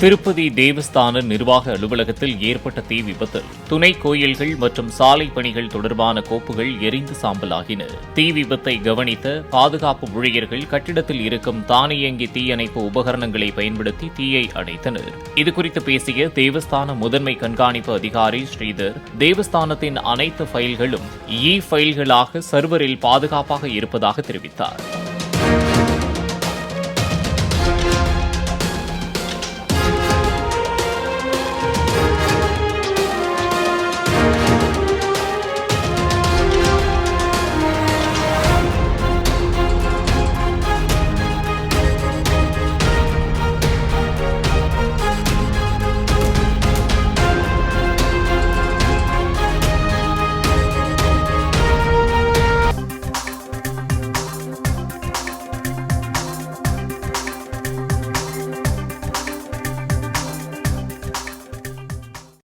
திருப்பதி தேவஸ்தான நிர்வாக அலுவலகத்தில் ஏற்பட்ட தீ விபத்தில் துணை கோயில்கள் மற்றும் சாலை பணிகள் தொடர்பான கோப்புகள் எரிந்து சாம்பலாகின. தீ விபத்தை கவனித்த பாதுகாப்பு ஊழியர்கள் கட்டிடத்தில் இருக்கும் தானியங்கி தீயணைப்பு உபகரணங்களை பயன்படுத்தி தீயை அணைத்தனர். இதுகுறித்து பேசிய தேவஸ்தான முதன்மை கண்காணிப்பு அதிகாரி ஸ்ரீதர், தேவஸ்தானத்தின் அனைத்து ஃபைல்களும் ஃபைல்களாக சர்வரில் பாதுகாப்பாக இருப்பதாக தெரிவித்தார்.